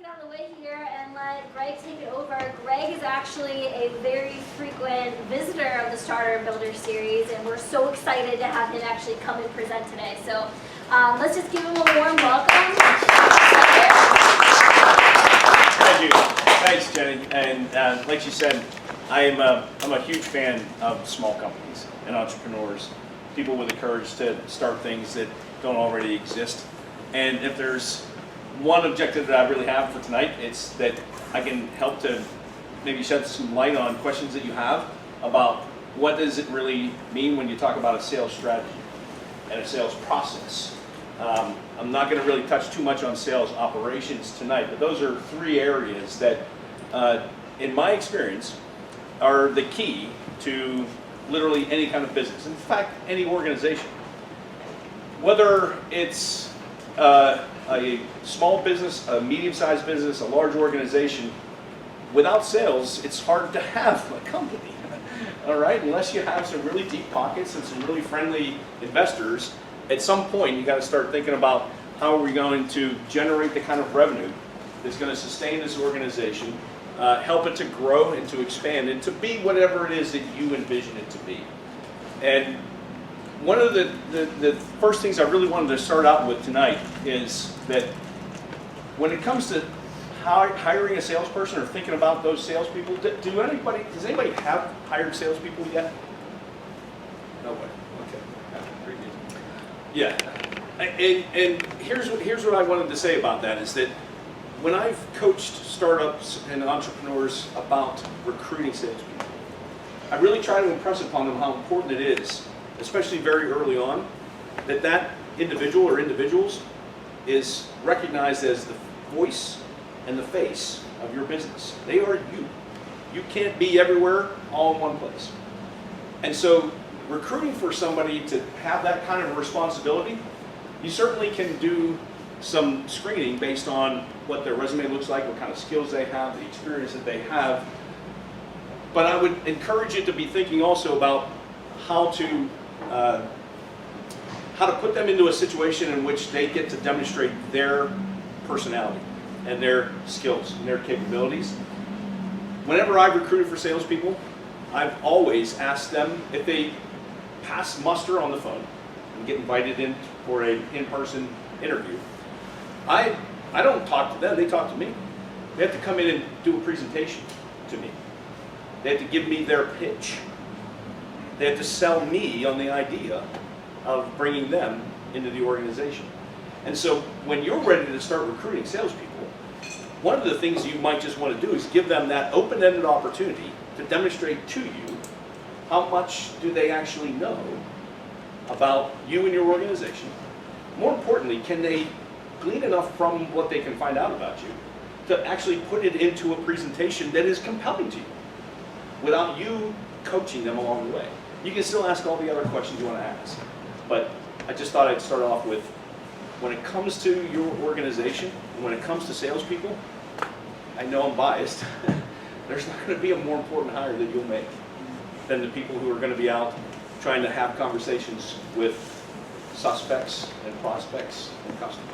get out of the way here and let Greg take it over. Greg is actually a very frequent visitor of the Starter and Builder series, and we're so excited to have him actually come and present today. So let's just give him a warm welcome. Thank you. Thanks, Jenny. And like she said, I'm a huge fan of small companies and entrepreneurs, people with the courage to start things that don't already exist. And if there's one objective that I really have for tonight, it's that I can help to maybe shed some light on questions that you have about what does it really mean when you talk about a sales strategy and a sales process. I'm not going to really touch too much on sales operations tonight, but those are three areas that, in my experience, are the key to literally any kind of business. In fact, any organization. Whether it's a small business, a medium-sized business, a large organization, without sales, it's hard to have a company. All right, unless you have some really deep pockets and some really friendly investors, at some point you got to start thinking about how are we going to generate the kind of revenue that's going to sustain this organization, help it to grow and to expand and to be whatever it is that you envision it to be. And one of the first things I really wanted to start out with tonight is that when it comes to hiring a salesperson or thinking about those salespeople, does anybody have hired salespeople yet? No way. Okay. Pretty good. Yeah. And here's what I wanted to say about that is that when I've coached startups and entrepreneurs about recruiting salespeople, I really try to impress upon them how important it is, especially very early on, that individual or individuals is recognized as the voice and the face of your business. They are you. You can't be everywhere all in one place. And so recruiting for somebody to have that kind of responsibility, you certainly can do some screening based on what their resume looks like, what kind of skills they have, the experience that they have. But I would encourage you to be thinking also about how to put them into a situation in which they get to demonstrate their personality and their skills and their capabilities. Whenever I've recruited for salespeople, I've always asked them if they pass muster on the phone and get invited in for an in-person interview. I don't talk to them, they talk to me. They have to come in and do a presentation to me. They have to give me their pitch. They have to sell me on the idea of bringing them into the organization. And so when you're ready to start recruiting salespeople, one of the things you might just want to do is give them that open-ended opportunity to demonstrate to you how much do they actually know about you and your organization. More importantly, can they glean enough from what they can find out about you to actually put it into a presentation that is compelling to you without you coaching them along the way. You can still ask all the other questions you want to ask, but I just thought I'd start off with, when it comes to your organization, and when it comes to salespeople, I know I'm biased, there's not going to be a more important hire that you'll make than the people who are going to be out trying to have conversations with suspects and prospects and customers.